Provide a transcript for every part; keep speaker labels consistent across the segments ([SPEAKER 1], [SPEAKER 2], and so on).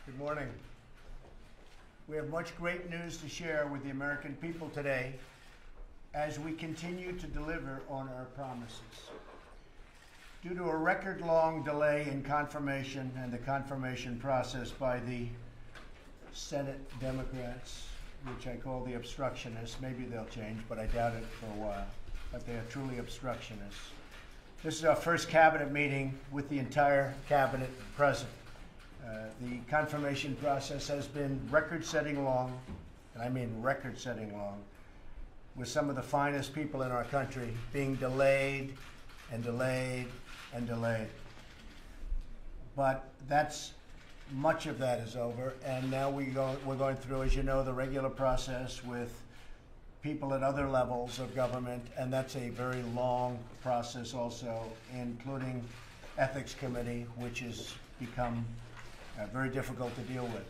[SPEAKER 1] Good morning. We have much great news to share with the American people today as we continue to deliver on our promises. Due to a record-long delay in confirmation and the confirmation process by the Senate Democrats, which I call the obstructionists, maybe they'll change, but I doubt it for a while, but they are truly obstructionists. This is our first cabinet meeting with the entire cabinet present. The confirmation process has been record-setting long, and I mean record-setting long, with some of the finest people in our country being delayed and delayed and delayed. But much of that is over, and now we're going through, as you know, the regular process with people at other levels of government, and that's a very long process also, including Ethics Committee, which has become very difficult to deal with.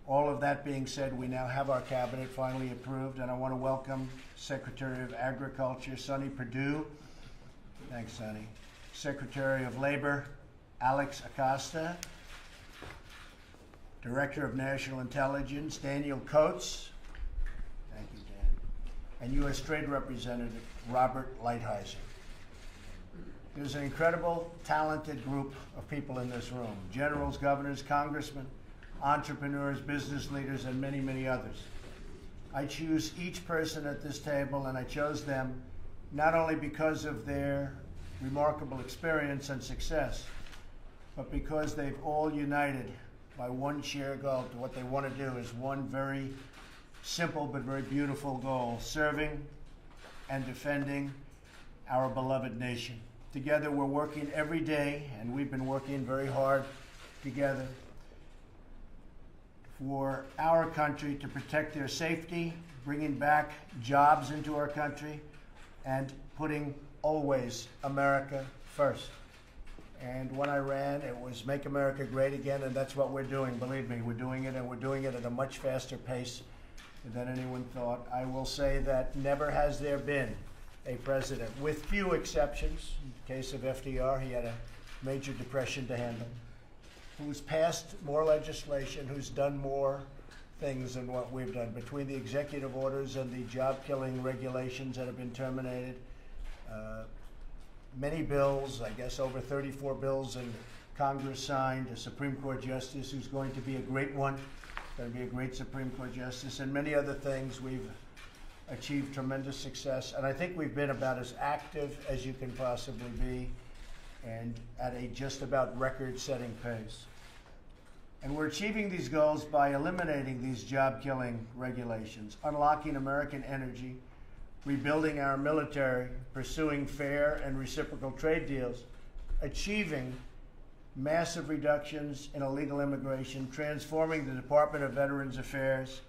[SPEAKER 1] All of that being said, we now have our cabinet finally approved, and I want to welcome Secretary of Agriculture, Sonny Perdue. Thanks, Sonny. Secretary of Labor, Alex Acosta. Director of National Intelligence, Daniel Coats. Thank you, Dan. And U.S. Trade Representative, Robert Lighthizer. There's an incredible, talented group of people in this room. Generals, governors, congressmen, entrepreneurs, business leaders, and many, many others. I choose each person at this table, and I chose them not only because of their remarkable experience and success, but because they've all united by one shared goal. What they want to do is one very simple but very beautiful goal: serving and defending our beloved nation. Together we're working every day, and we've been working very hard together for our country to protect their safety, bringing back jobs into our country, and putting always America first. And when I ran, it was Make America Great Again, and that's what we're doing. Believe me, we're doing it, and we're doing it at a much faster pace than anyone thought. I will say that never has there been a president, with few exceptions, in the case of FDR, he had a major depression to handle, who's passed more legislation, who's done more things than what we've done. Between the executive orders and the job-killing regulations that have been terminated, many bills, I guess over 34 bills in Congress signed, a Supreme Court justice who's going to be a great one, going to be a great Supreme Court justice, and many other things. We've achieved tremendous success, and I think we've been about as active as you can possibly be, and at a just about record-setting pace. And we're achieving these goals by eliminating these job-killing regulations, unlocking American energy, rebuilding our military, pursuing fair and reciprocal trade deals, achieving massive reductions in illegal immigration, transforming the Department of Veterans Affairs,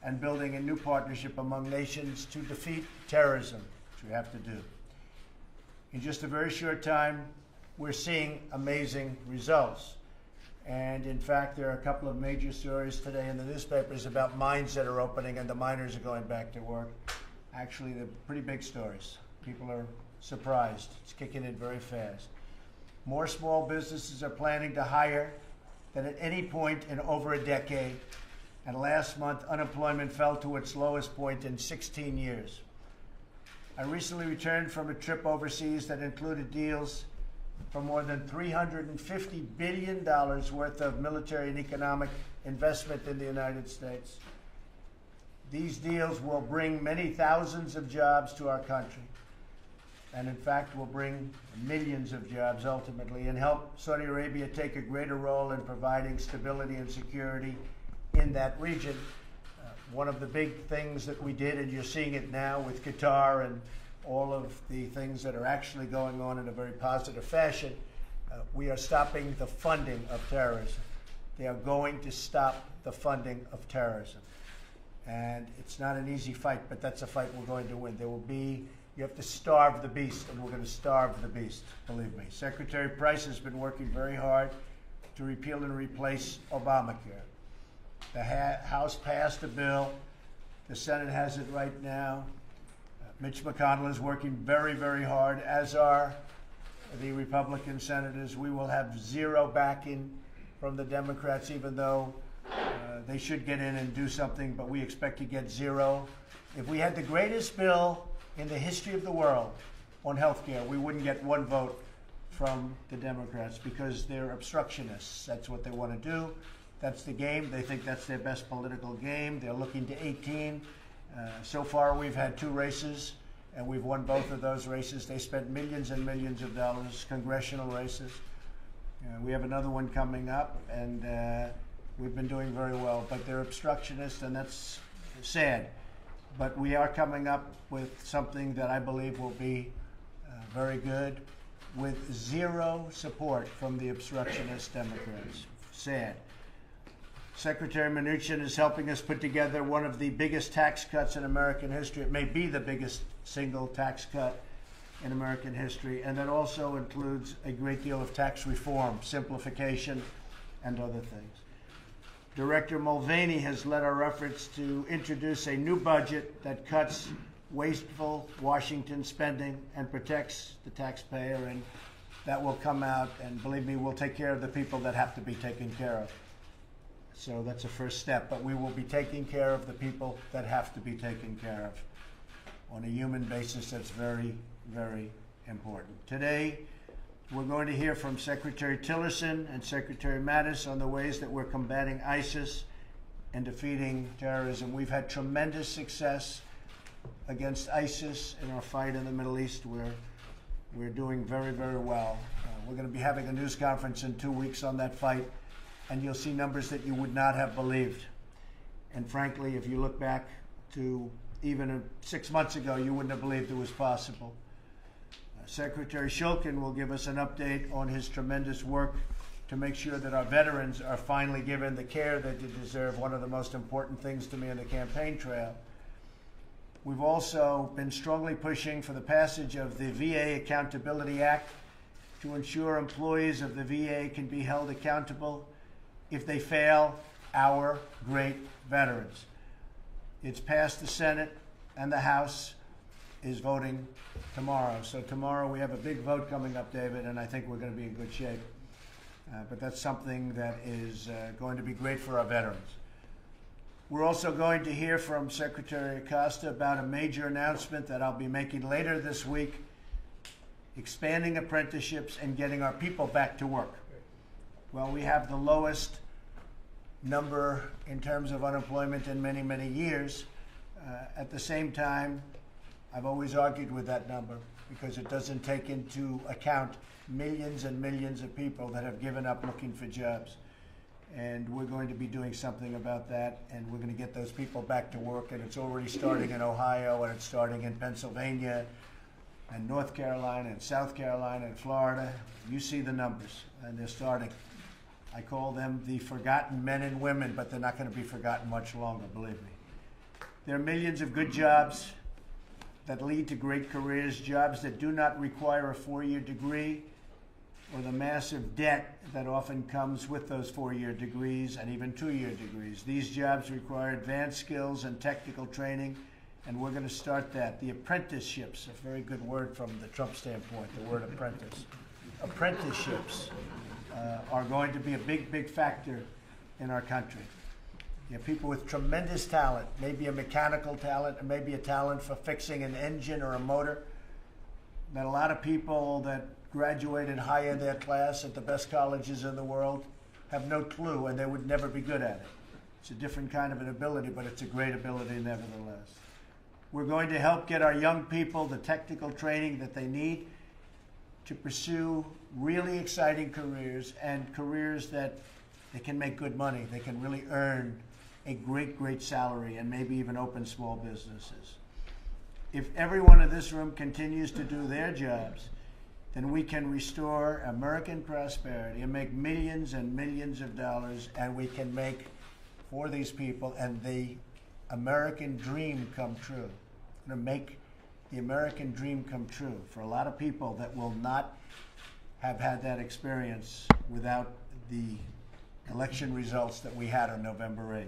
[SPEAKER 1] and building a new partnership among nations to defeat terrorism, which we have to do. In just a very short time, we're seeing amazing results. And in fact, there are a couple of major stories today in the newspapers about mines that are opening and the miners are going back to work. Actually, they're pretty big stories. People are surprised. It's kicking in very fast. More small businesses are planning to hire than at any point in over a decade. And last month, unemployment fell to its lowest point in 16 years. I recently returned from a trip overseas that included deals for more than $350 billion worth of military and economic investment in the United States. These deals will bring many thousands of jobs to our country, and in fact will bring millions of jobs ultimately, and help Saudi Arabia take a greater role in providing stability and security in that region. One of the big things that we did, and you're seeing it now with Qatar and all of the things that are actually going on in a very positive fashion, we are stopping the funding of terrorism. They are going to stop the funding of terrorism. And it's not an easy fight, but that's a fight we're going to win. You have to starve the beast, and we're going to starve the beast, believe me. Secretary Price has been working very hard to repeal and replace Obamacare. The House passed a bill. The Senate has it right now. Mitch McConnell is working very, very hard, as are the Republican senators. We will have zero backing from the Democrats, even though they should get in and do something, but we expect to get 0. If we had the greatest bill in the history of the world on health care, we wouldn't get 1 vote from the Democrats because they're obstructionists. That's what they want to do. That's the game. They think that's their best political game. They're looking to 18. So far, we've had 2 races, and we've won both of those races. They spent millions and millions of dollars, congressional races. We have another one coming up, and we've been doing very well. But they're obstructionists, and that's sad. But we are coming up with something that I believe will be very good, with 0 support from the obstructionist Democrats. Sad. Secretary Mnuchin is helping us put together one of the biggest tax cuts in American history. It may be the biggest single tax cut in American history, and that also includes a great deal of tax reform, simplification, and other things. Director Mulvaney has led our efforts to introduce a new budget that cuts wasteful Washington spending and protects the taxpayer, and that will come out, and believe me, we'll take care of the people that have to be taken care of. So that's a first step, but we will be taking care of the people that have to be taken care of on a human basis. That's very, very important. Today, we're going to hear from Secretary Tillerson and Secretary Mattis on the ways that we're combating ISIS and defeating terrorism. We've had tremendous success against ISIS in our fight in the Middle East, where we're doing very, very well. We're going to be having a news conference in 2 weeks on that fight, and you'll see numbers that you would not have believed. And frankly, if you look back to even 6 months ago, you wouldn't have believed it was possible. Secretary Shulkin will give us an update on his tremendous work to make sure that our veterans are finally given the care that they deserve, one of the most important things to me on the campaign trail. We've also been strongly pushing for the passage of the VA Accountability Act to ensure employees of the VA can be held accountable if they fail our great veterans. It's passed the Senate, and the House is voting tomorrow. So tomorrow we have a big vote coming up, David, and I think we're going to be in good shape. But that's something that is going to be great for our veterans. We're also going to hear from Secretary Acosta about a major announcement that I'll be making later this week, expanding apprenticeships and getting our people back to work. Well, we have the lowest number in terms of unemployment in many, many years. At the same time, I've always argued with that number because it doesn't take into account millions and millions of people that have given up looking for jobs. And we're going to be doing something about that, and we're going to get those people back to work, and it's already starting in Ohio, and it's starting in Pennsylvania, and North Carolina, and South Carolina, and Florida. You see the numbers, and they're starting. I call them the forgotten men and women, but they're not going to be forgotten much longer, believe me. There are millions of good jobs that lead to great careers, jobs that do not require a 4-year degree or the massive debt that often comes with those 4-year degrees and even 2-year degrees. These jobs require advanced skills and technical training, and we're going to start that. The apprenticeships, a very good word from the Trump standpoint, the word apprentice. Apprenticeships are going to be a big, big factor in our country. You have people with tremendous talent, maybe a mechanical talent, and maybe a talent for fixing an engine or a motor, that a lot of people that graduated high in their class at the best colleges in the world have no clue, and they would never be good at it. It's a different kind of an ability, but it's a great ability nevertheless. We're going to help get our young people the technical training that they need to pursue really exciting careers, and careers that they can make good money. They can really earn a great, great salary and maybe even open small businesses. If everyone in this room continues to do their jobs, then we can restore American prosperity and make millions and millions of dollars, and we can make for these people and the American dream come true. We're going to make the American dream come true for a lot of people that will not have had that experience without the election results that we had on November 8th.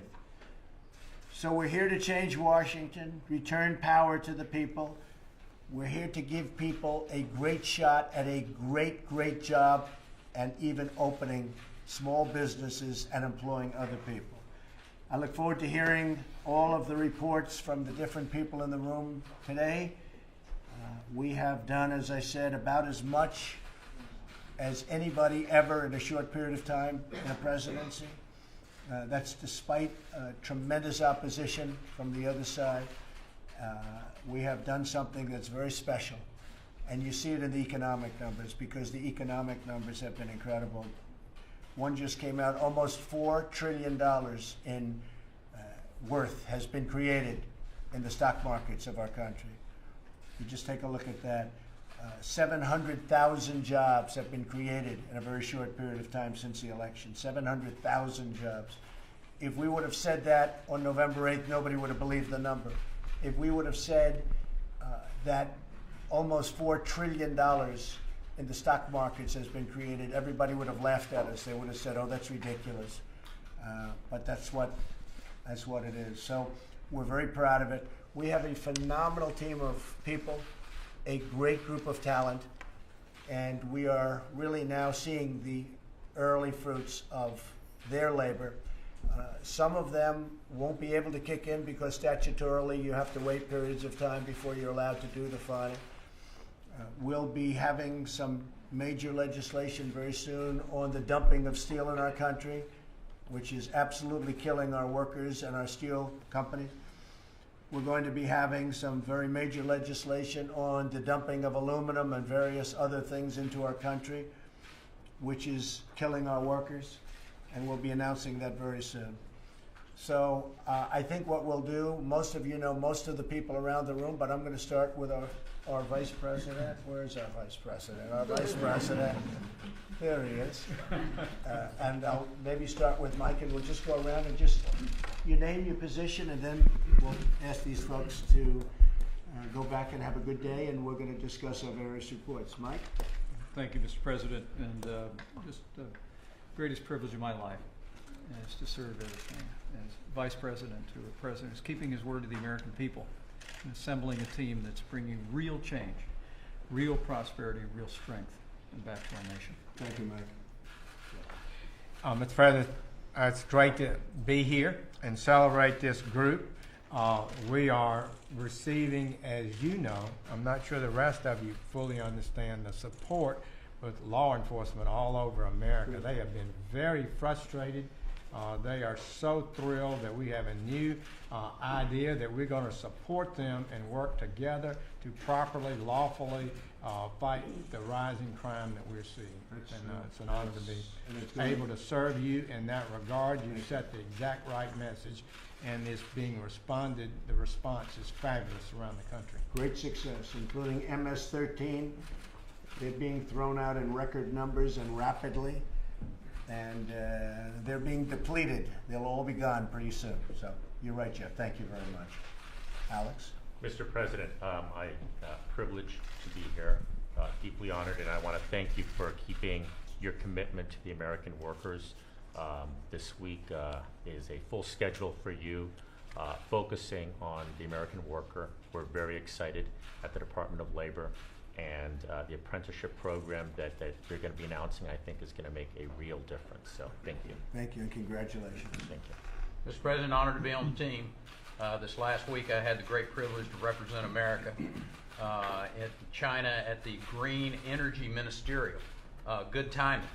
[SPEAKER 1] So we're here to change Washington, return power to the people. We're here to give people a great shot at a great, great job and even opening small businesses and employing other people. I look forward to hearing all of the reports from the different people in the room today. We have done, as I said, about as much as anybody ever in a short period of time in a presidency. That's despite tremendous opposition from the other side. We have done something that's very special. And you see it in the economic numbers, because the economic numbers have been incredible. One just came out, almost $4 trillion in worth has been created in the stock markets of our country. You just take a look at that. 700,000 jobs have been created in a very short period of time since the election. 700,000 jobs. If we would have said that on November 8th, nobody would have believed the number. If we would have said that almost $4 trillion in the stock markets has been created, everybody would have laughed at us. They would have said, oh, that's ridiculous. But that's what it is. So we're very proud of it. We have a phenomenal team of people, a great group of talent, and we are really now seeing the early fruits of their labor. Some of them won't be able to kick in because statutorily you have to wait periods of time before you're allowed to do the filing. We'll be having some major legislation very soon on the dumping of steel in our country, which is absolutely killing our workers and our steel companies. We're going to be having some very major legislation on the dumping of aluminum and various other things into our country, which is killing our workers, and we'll be announcing that very soon. So I think what we'll do, most of you know most of the people around the room, but I'm going to start with our Vice President. Where's our Vice President? Our Vice President. There he is. And I'll maybe start with Mike, and we'll just go around and just, you name your position, and then we'll ask these folks to go back and have a good day, and we're going to discuss our various reports. Mike?
[SPEAKER 2] Thank you, Mr. President, and just the greatest privilege of my life is to serve as Vice President to a President who's keeping his word to the American people and assembling a team that's bringing real change, real prosperity, real strength back to our nation.
[SPEAKER 1] Thank you, Mike.
[SPEAKER 3] Mr. President, it's great to be here and celebrate this group. We are receiving, as you know, I'm not sure the rest of you fully understand the support with law enforcement all over America. They have been very frustrated. They are so thrilled that we have a new idea that we're going to support them and work together to properly, lawfully fight the rising crime that we're seeing. It's an honor to be able to serve you in that regard. You set the exact right message, and it's being responded. The response is fabulous around the country.
[SPEAKER 1] Great success, including MS-13. They're being thrown out in record numbers and rapidly, and they're being depleted. They'll all be gone pretty soon. So you're right, Jeff. Thank you very much. Alex?
[SPEAKER 4] Mr. President, I'm privileged to be here, deeply honored, and I want to thank you for keeping your commitment to the American workers. This week is a full schedule for you, focusing on the American worker. We're very excited at the Department of Labor, and the apprenticeship program that you're going to be announcing, I think, is going to make a real difference. So thank you.
[SPEAKER 1] Thank you, and congratulations.
[SPEAKER 4] Thank you.
[SPEAKER 5] Mr. President, honored to be on the team. This last week I had the great privilege to represent America at China at the Green Energy Ministerial. Good timing.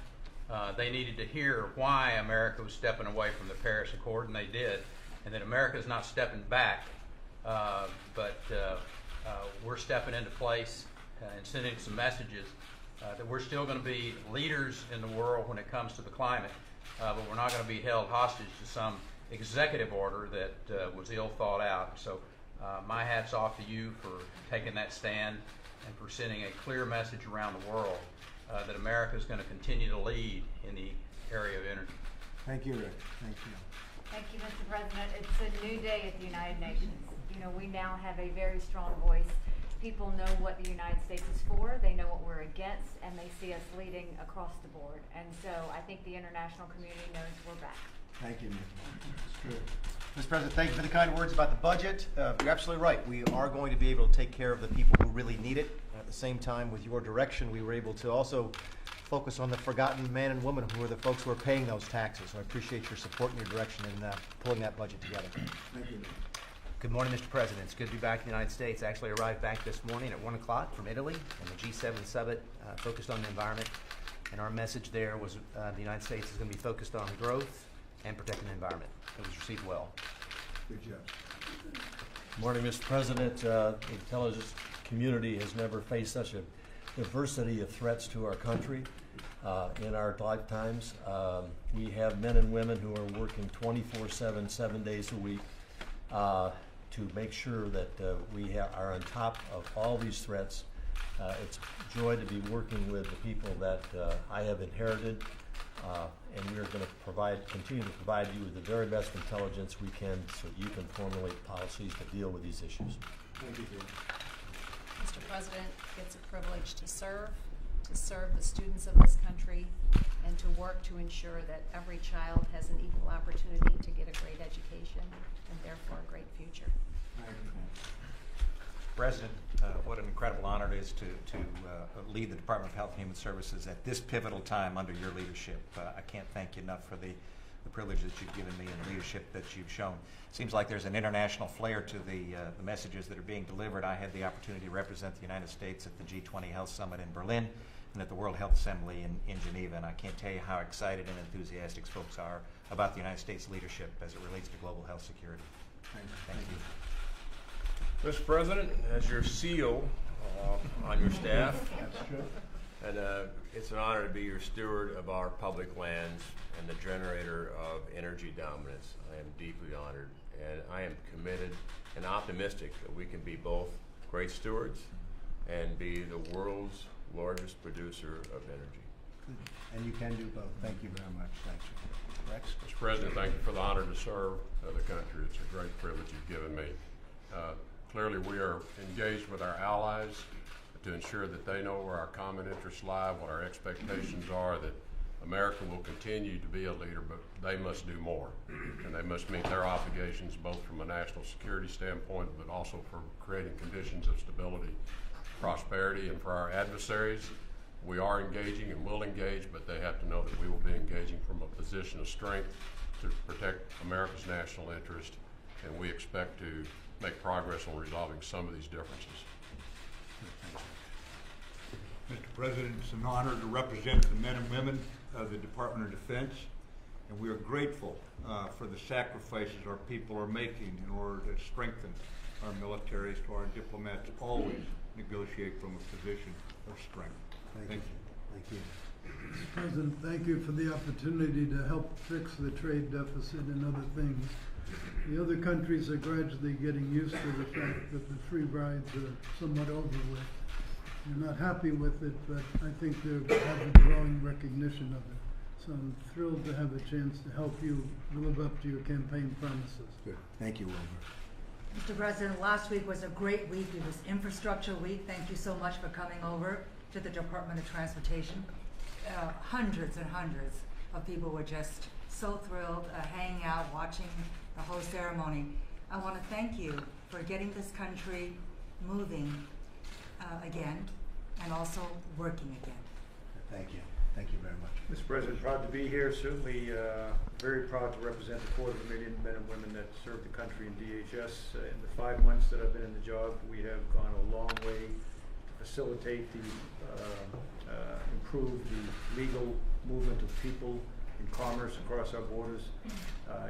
[SPEAKER 5] They needed to hear why America was stepping away from the Paris Accord, and they did, and that America is not stepping back, but we're stepping into place and sending some messages that we're still going to be leaders in the world when it comes to the climate, but we're not going to be held hostage to some executive order that was ill thought out. So my hat's off to you for taking that stand and for sending a clear message around the world that America is going to continue to lead in the area of energy.
[SPEAKER 1] Thank you, Rick. Thank you.
[SPEAKER 6] Thank you, Mr. President. It's a new day at the United Nations. You know, we now have a very strong voice. People know what the United States is for, they know what we're against, and they see us leading across the board. And so I think the international community knows we're back.
[SPEAKER 1] Thank you, Nick. It's true.
[SPEAKER 7] Mr. President, thank you for the kind words about the budget. You're absolutely right. We are going to be able to take care of the people who really need it. At the same time, with your direction, we were able to also focus on the forgotten men and women who are the folks who are paying those taxes. So I appreciate your support and your direction in pulling that budget together.
[SPEAKER 1] Thank you.
[SPEAKER 8] Good morning, Mr. President. It's good to be back in the United States. I actually arrived back this morning at 1 o'clock from Italy, and the G7 summit focused on the environment. And our message there was the United States is going to be focused on growth and protecting the environment. It was received well.
[SPEAKER 1] Good job.
[SPEAKER 9] Morning, Mr. President. The intelligence community has never faced such a diversity of threats to our country in our lifetimes. We have men and women who are working 24/7, 7 days a week to make sure that we are on top of all these threats. It's a joy to be working with the people that I have inherited, and we are going to continue to provide you with the very best intelligence we can so you can formulate policies to deal with these issues.
[SPEAKER 1] Thank you, David.
[SPEAKER 10] Mr. President, it's a privilege to serve the students of this country, and to work to ensure that every child has an equal opportunity to get a great education and therefore a great future.
[SPEAKER 1] Thank you, man.
[SPEAKER 11] President, what an incredible honor it is to lead the Department of Health and Human Services at this pivotal time under your leadership. I can't thank you enough for the privilege that you've given me and the leadership that you've shown. Seems like there's an international flair to the messages that are being delivered. I had the opportunity to represent the United States at the G20 Health Summit in Berlin and at the World Health Assembly in Geneva, and I can't tell you how excited and enthusiastic folks are about the United States leadership as it relates to global health security. Thank you.
[SPEAKER 12] Mr. President, as your seal on your staff,
[SPEAKER 1] That's true.
[SPEAKER 12] and it's an honor to be your steward of our public lands and the generator of energy dominance. I am deeply honored, and I am committed and optimistic that we can be both great stewards and be the world's largest producer of energy.
[SPEAKER 1] Good. And you can do both. Thank you very much. Thank you. Rex?
[SPEAKER 12] Mr. President, thank you for the honor to serve the country. It's a great privilege you've given me. Clearly, we are engaged with our allies to ensure that they know where our common interests lie, what our expectations are, that America will continue to be a leader, but they must do more. And they must meet their obligations both from a national security standpoint, but also for creating conditions of stability, prosperity, and for our adversaries. We are engaging and will engage, but they have to know that we will be engaging from a position of strength to protect America's national interest, and we expect to make progress on resolving some of these differences.
[SPEAKER 13] Mr. President, it's an honor to represent the men and women of the Department of Defense, and we are grateful for the sacrifices our people are making in order to strengthen our military, so our diplomats always negotiate from a position of strength. Thank you.
[SPEAKER 1] Thank you.
[SPEAKER 14] Mr. President, thank you for the opportunity to help fix the trade deficit and other things. The other countries are gradually getting used to the fact that the free rides are somewhat over with. They're not happy with it, but I think they have a growing recognition of it. So I'm thrilled to have a chance to help you live up to your campaign promises.
[SPEAKER 1] Good. Thank you, Wilbur.
[SPEAKER 15] Mr. President, last week was a great week. It was Infrastructure Week. Thank you so much for coming over to the Department of Transportation. Hundreds and hundreds of people were just so thrilled, hanging out, watching the whole ceremony. I want to thank you for getting this country moving again and also working again.
[SPEAKER 1] Thank you. Thank you very much.
[SPEAKER 16] Mr. President, proud to be here. Certainly very proud to represent the 250,000 men and women that serve the country in DHS. In the 5 months that I've been in the job, we have gone a long way to facilitate improve the legal movement of people in commerce across our borders,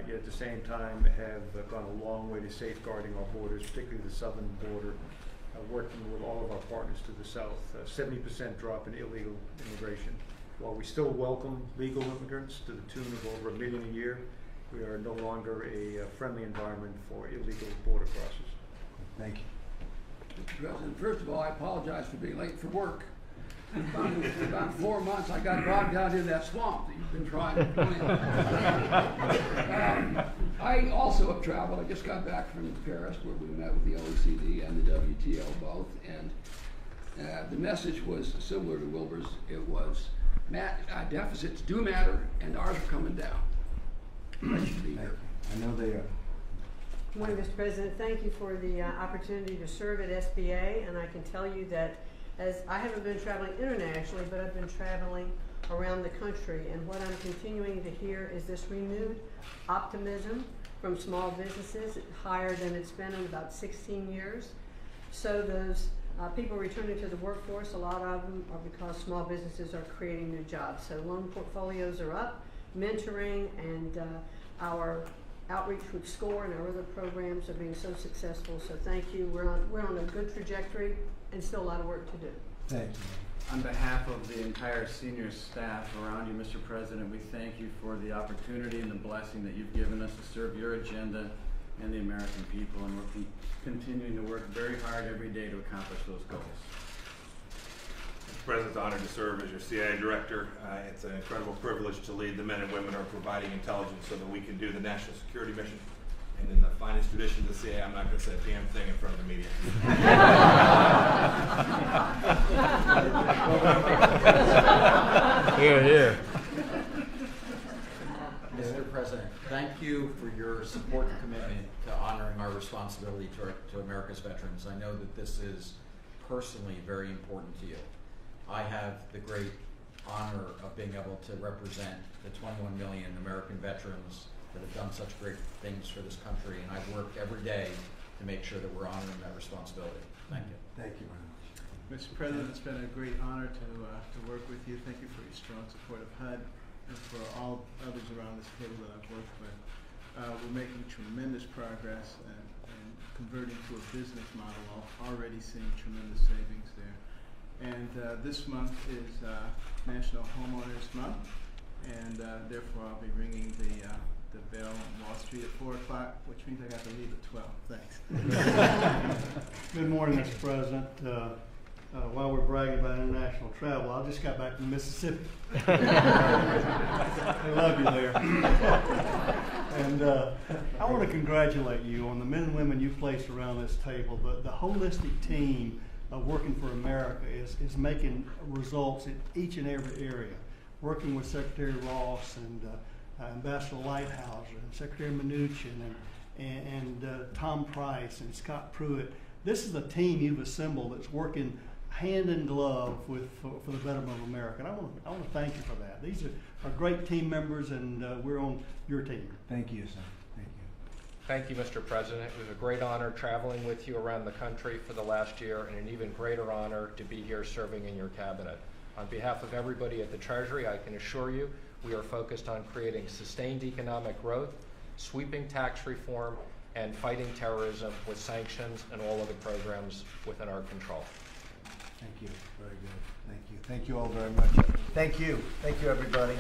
[SPEAKER 16] yet at the same time have gone a long way to safeguarding our borders, particularly the southern border, working with all of our partners to the south. 70% drop in illegal immigration. While we still welcome legal immigrants to the tune of over 1 million a year, we are no longer a friendly environment for illegal border crossers.
[SPEAKER 1] Thank you.
[SPEAKER 17] Mr. President, first of all, I apologize for being late for work. For about 4 months, I got bogged down in that swamp that you've been trying to clean. I also have traveled. I just got back from Paris, where we met with the OECD and the WTO both, and the message was similar to Wilbur's. It was, deficits do matter, and ours are coming down. I should be here.
[SPEAKER 1] I know they are.
[SPEAKER 18] Good morning, Mr. President. Thank you for the opportunity to serve at SBA, and I can tell you that as I haven't been traveling internationally, but I've been traveling around the country. And what I'm continuing to hear is this renewed optimism from small businesses, higher than it's been in about 16 years. So those people returning to the workforce, a lot of them are because small businesses are creating new jobs. So loan portfolios are up, mentoring and our outreach with SCORE and our other programs are being so successful. So thank you. We're on a good trajectory and still a lot of work to do.
[SPEAKER 1] Thank you.
[SPEAKER 19] On behalf of the entire senior staff around you, Mr. President, we thank you for the opportunity and the blessing that you've given us to serve your agenda and the American people, and we're continuing to work very hard every day to accomplish those goals.
[SPEAKER 20] Mr. President, honored to serve as your CIA director. It's an incredible privilege to lead the men and women who are providing intelligence so that we can do the national security mission. And in the finest tradition of the CIA, I'm not going to say a damn thing in front of the media.
[SPEAKER 3] Here, here.
[SPEAKER 5] Mr. President, thank you for your support and commitment to honoring our responsibility to America's veterans. I know that this is personally very important to you. I have the great honor of being able to represent the 21 million American veterans that have done such great things for this country, and I've worked every day to make sure that we're honoring that responsibility. Thank you.
[SPEAKER 1] Thank you very much.
[SPEAKER 19] Mr. President, it's been a great honor to work with you. Thank you for your strong support of HUD and for all others around this table that I've worked with. We're making tremendous progress and converting to a business model, already seeing tremendous savings there. And this month is National Homeowners Month, and therefore I'll be ringing the bell on Wall Street at 4 o'clock, which means I got to leave at 12. Thanks.
[SPEAKER 21] Good morning, Mr. President. While we're bragging about international travel, I just got back from Mississippi. I love you there. And I want to congratulate you on the men and women you've placed around this table. The holistic team working for America is making results in each and every area. Working with Secretary Ross and Ambassador Lighthouser and Secretary Mnuchin and Tom Price and Scott Pruitt. This is a team you've assembled that's working hand in glove for the betterment of America. And I want to thank you for that. These are great team members, and we're on your team.
[SPEAKER 1] Thank you, sir. Thank you.
[SPEAKER 22] Thank you, Mr. President. It was a great honor traveling with you around the country for the last year, and an even greater honor to be here serving in your cabinet. On behalf of everybody at the Treasury, I can assure you we are focused on creating sustained economic growth, sweeping tax reform, and fighting terrorism with sanctions and all other programs within our control.
[SPEAKER 1] Thank you. Very good. Thank you. Thank you all very much.
[SPEAKER 7] Thank you. Thank you, everybody.